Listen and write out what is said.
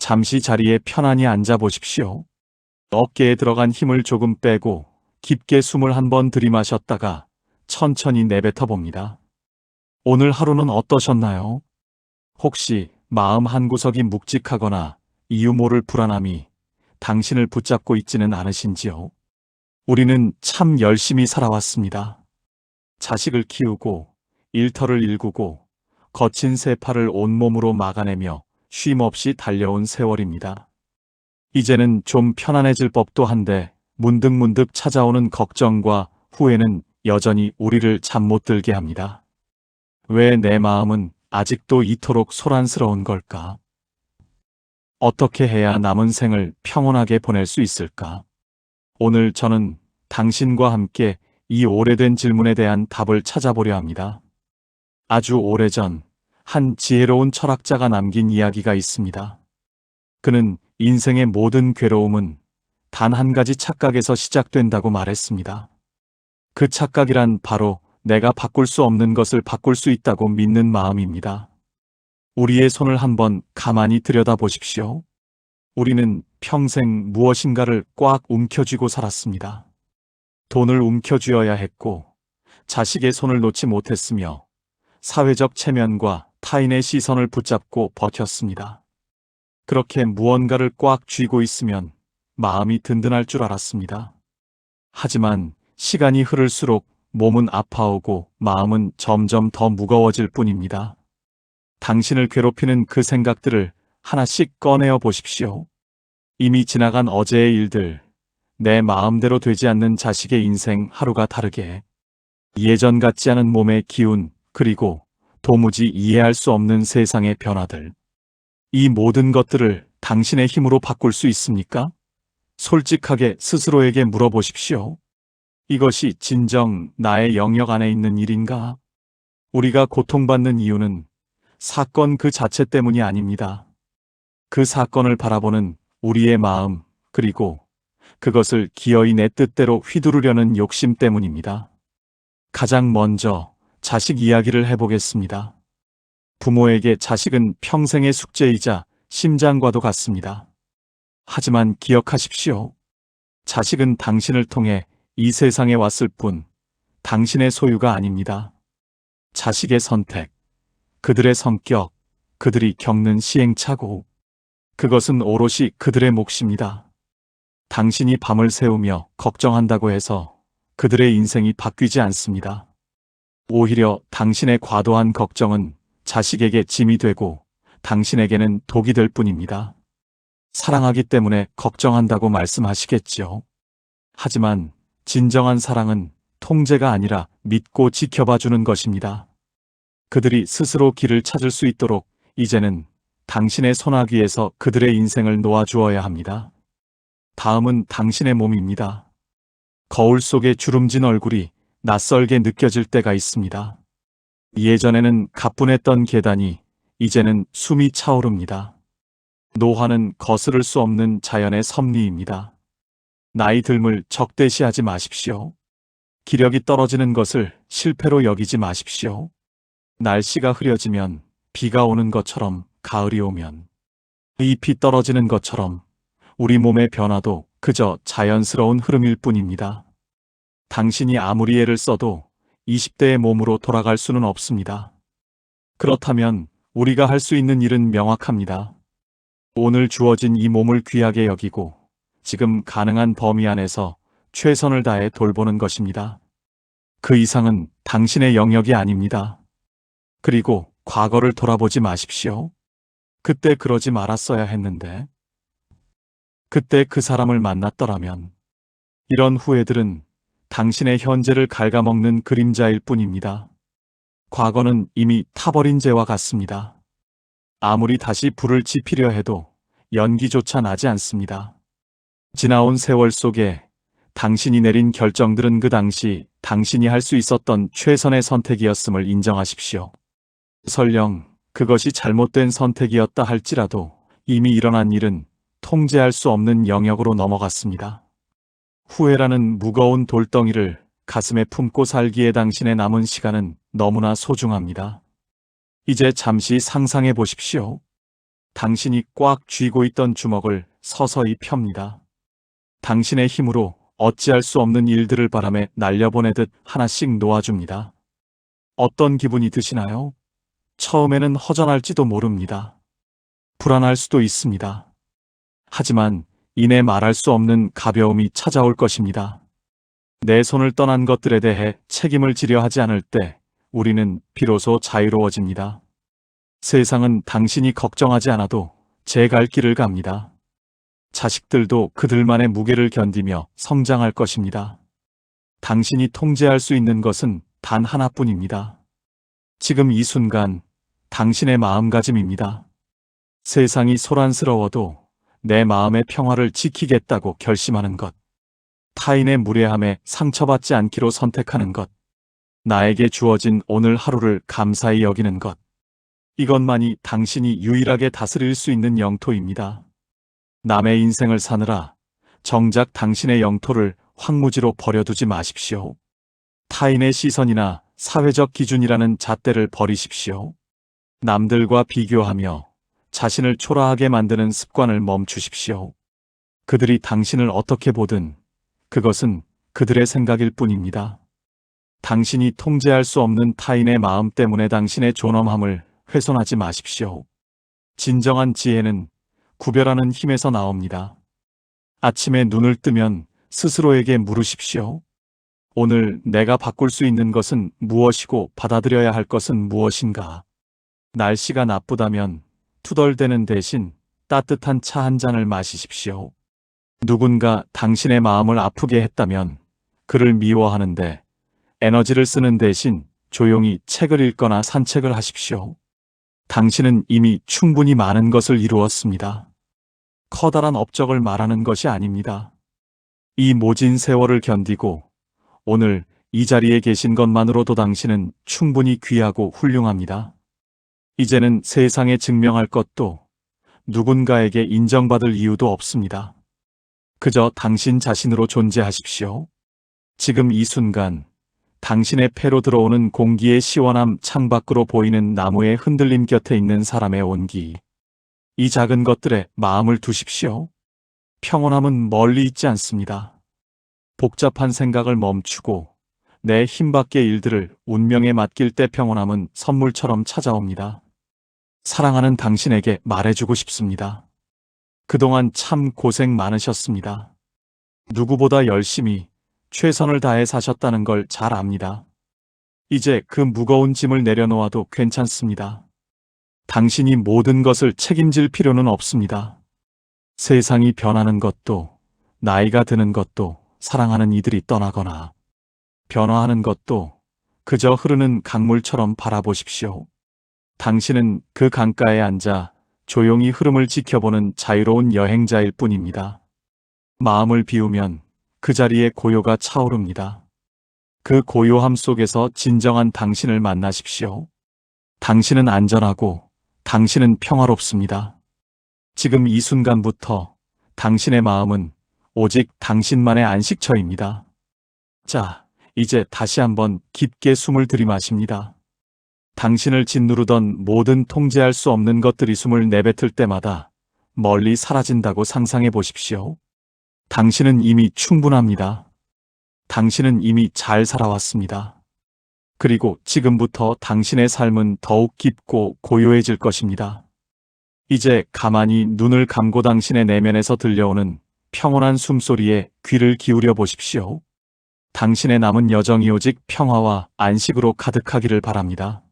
잠시 자리에 편안히 앉아 보십시오. 어깨에 들어간 힘을 조금 빼고 깊게 숨을 한 번 들이마셨다가 천천히 내뱉어 봅니다. 오늘 하루는 어떠셨나요? 혹시 마음 한구석이 묵직하거나 이유 모를 불안함이 당신을 붙잡고 있지는 않으신지요? 우리는 참 열심히 살아왔습니다. 자식을 키우고 일터를 일구고 거친 세파를 온몸으로 막아내며 쉼 없이 달려온 세월입니다. 이제는 좀 편안해질 법도 한데 문득문득 찾아오는 걱정과 후회는 여전히 우리를 잠 못 들게 합니다. 왜 내 마음은 아직도 이토록 소란스러운 걸까? 어떻게 해야 남은 생을 평온하게 보낼 수 있을까? 오늘 저는 당신과 함께 이 오래된 질문에 대한 답을 찾아보려 합니다. 아주 오래전 한 지혜로운 철학자가 남긴 이야기가 있습니다. 그는 인생의 모든 괴로움은 단 한 가지 착각에서 시작된다고 말했습니다. 그 착각이란 바로 내가 바꿀 수 없는 것을 바꿀 수 있다고 믿는 마음입니다. 우리의 손을 한번 가만히 들여다 보십시오. 우리는 평생 무엇인가를 꽉 움켜쥐고 살았습니다. 돈을 움켜쥐어야 했고, 자식의 손을 놓지 못했으며, 사회적 체면과 타인의 시선을 붙잡고 버텼습니다. 그렇게 무언가를 꽉 쥐고 있으면 마음이 든든할 줄 알았습니다. 하지만 시간이 흐를수록 몸은 아파오고 마음은 점점 더 무거워질 뿐입니다. 당신을 괴롭히는 그 생각들을 하나씩 꺼내어 보십시오. 이미 지나간 어제의 일들, 내 마음대로 되지 않는 자식의 인생 하루가 다르게, 예전 같지 않은 몸의 기운, 그리고 도무지 이해할 수 없는 세상의 변화들. 이 모든 것들을 당신의 힘으로 바꿀 수 있습니까? 솔직하게 스스로에게 물어보십시오. 이것이 진정 나의 영역 안에 있는 일인가? 우리가 고통받는 이유는 사건 그 자체 때문이 아닙니다. 그 사건을 바라보는 우리의 마음, 그리고 그것을 기어이 내 뜻대로 휘두르려는 욕심 때문입니다. 가장 먼저 자식 이야기를 해보겠습니다. 부모에게 자식은 평생의 숙제이자 심장과도 같습니다. 하지만 기억하십시오. 자식은 당신을 통해 이 세상에 왔을 뿐 당신의 소유가 아닙니다. 자식의 선택, 그들의 성격, 그들이 겪는 시행착오, 그것은 오롯이 그들의 몫입니다. 당신이 밤을 새우며 걱정한다고 해서 그들의 인생이 바뀌지 않습니다. 오히려 당신의 과도한 걱정은 자식에게 짐이 되고 당신에게는 독이 될 뿐입니다. 사랑하기 때문에 걱정한다고 말씀하시겠죠. 하지만 진정한 사랑은 통제가 아니라 믿고 지켜봐주는 것입니다. 그들이 스스로 길을 찾을 수 있도록 이제는 당신의 손아귀에서 그들의 인생을 놓아주어야 합니다. 다음은 당신의 몸입니다. 거울 속에 주름진 얼굴이 낯설게 느껴질 때가 있습니다. 예전에는 가뿐했던 계단이 이제는 숨이 차오릅니다. 노화는 거스를 수 없는 자연의 섭리입니다. 나이 듦을 적대시하지 마십시오. 기력이 떨어지는 것을 실패로 여기지 마십시오. 날씨가 흐려지면 비가 오는 것처럼 가을이 오면 잎이 떨어지는 것처럼 우리 몸의 변화도 그저 자연스러운 흐름일 뿐입니다. 당신이 아무리 애를 써도 20대의 몸으로 돌아갈 수는 없습니다. 그렇다면 우리가 할 수 있는 일은 명확합니다. 오늘 주어진 이 몸을 귀하게 여기고 지금 가능한 범위 안에서 최선을 다해 돌보는 것입니다. 그 이상은 당신의 영역이 아닙니다. 그리고 과거를 돌아보지 마십시오. 그때 그러지 말았어야 했는데. 그때 그 사람을 만났더라면. 이런 후회들은 당신의 현재를 갉아먹는 그림자일 뿐입니다. 과거는 이미 타버린 재와 같습니다. 아무리 다시 불을 지피려 해도 연기조차 나지 않습니다. 지나온 세월 속에 당신이 내린 결정들은 그 당시 당신이 할 수 있었던 최선의 선택이었음을 인정하십시오. 설령 그것이 잘못된 선택이었다 할지라도 이미 일어난 일은 통제할 수 없는 영역으로 넘어갔습니다. 후회라는 무거운 돌덩이를 가슴에 품고 살기에 당신의 남은 시간은 너무나 소중합니다. 이제 잠시 상상해 보십시오. 당신이 꽉 쥐고 있던 주먹을 서서히 펴니다. 당신의 힘으로 어찌할 수 없는 일들을 바람에 날려보내듯 하나씩 놓아줍니다. 어떤 기분이 드시나요? 처음에는 허전할지도 모릅니다. 불안할 수도 있습니다. 하지만 이내 말할 수 없는 가벼움이 찾아올 것입니다. 내 손을 떠난 것들에 대해 책임을 지려 하지 않을 때 우리는 비로소 자유로워집니다. 세상은 당신이 걱정하지 않아도 제 갈 길을 갑니다. 자식들도 그들만의 무게를 견디며 성장할 것입니다. 당신이 통제할 수 있는 것은 단 하나뿐입니다. 지금 이 순간 당신의 마음가짐입니다. 세상이 소란스러워도 내 마음의 평화를 지키겠다고 결심하는 것. 타인의 무례함에 상처받지 않기로 선택하는 것. 나에게 주어진 오늘 하루를 감사히 여기는 것. 이것만이 당신이 유일하게 다스릴 수 있는 영토입니다. 남의 인생을 사느라 정작 당신의 영토를 황무지로 버려두지 마십시오. 타인의 시선이나 사회적 기준이라는 잣대를 버리십시오. 남들과 비교하며 자신을 초라하게 만드는 습관을 멈추십시오. 그들이 당신을 어떻게 보든 그것은 그들의 생각일 뿐입니다. 당신이 통제할 수 없는 타인의 마음 때문에 당신의 존엄함을 훼손하지 마십시오. 진정한 지혜는 구별하는 힘에서 나옵니다. 아침에 눈을 뜨면 스스로에게 물으십시오. 오늘 내가 바꿀 수 있는 것은 무엇이고 받아들여야 할 것은 무엇인가? 날씨가 나쁘다면 투덜대는 대신 따뜻한 차 한 잔을 마시십시오. 누군가 당신의 마음을 아프게 했다면 그를 미워하는데 에너지를 쓰는 대신 조용히 책을 읽거나 산책을 하십시오. 당신은 이미 충분히 많은 것을 이루었습니다. 커다란 업적을 말하는 것이 아닙니다. 이 모진 세월을 견디고 오늘 이 자리에 계신 것만으로도 당신은 충분히 귀하고 훌륭합니다. 이제는 세상에 증명할 것도 누군가에게 인정받을 이유도 없습니다. 그저 당신 자신으로 존재하십시오. 지금 이 순간 당신의 폐로 들어오는 공기의 시원함, 창밖으로 보이는 나무의 흔들림, 곁에 있는 사람의 온기, 이 작은 것들에 마음을 두십시오. 평온함은 멀리 있지 않습니다. 복잡한 생각을 멈추고 내 힘밖의 일들을 운명에 맡길 때 평온함은 선물처럼 찾아옵니다. 사랑하는 당신에게 말해주고 싶습니다. 그동안 참 고생 많으셨습니다. 누구보다 열심히 최선을 다해 사셨다는 걸 잘 압니다. 이제 그 무거운 짐을 내려놓아도 괜찮습니다. 당신이 모든 것을 책임질 필요는 없습니다. 세상이 변하는 것도, 나이가 드는 것도, 사랑하는 이들이 떠나거나 변화하는 것도 그저 흐르는 강물처럼 바라보십시오. 당신은 그 강가에 앉아 조용히 흐름을 지켜보는 자유로운 여행자일 뿐입니다. 마음을 비우면 그 자리에 고요가 차오릅니다. 그 고요함 속에서 진정한 당신을 만나십시오. 당신은 안전하고 당신은 평화롭습니다. 지금 이 순간부터 당신의 마음은 오직 당신만의 안식처입니다. 자, 이제 다시 한번 깊게 숨을 들이마십니다. 당신을 짓누르던 모든 통제할 수 없는 것들이 숨을 내뱉을 때마다 멀리 사라진다고 상상해 보십시오. 당신은 이미 충분합니다. 당신은 이미 잘 살아왔습니다. 그리고 지금부터 당신의 삶은 더욱 깊고 고요해질 것입니다. 이제 가만히 눈을 감고 당신의 내면에서 들려오는 평온한 숨소리에 귀를 기울여 보십시오. 당신의 남은 여정이 오직 평화와 안식으로 가득하기를 바랍니다.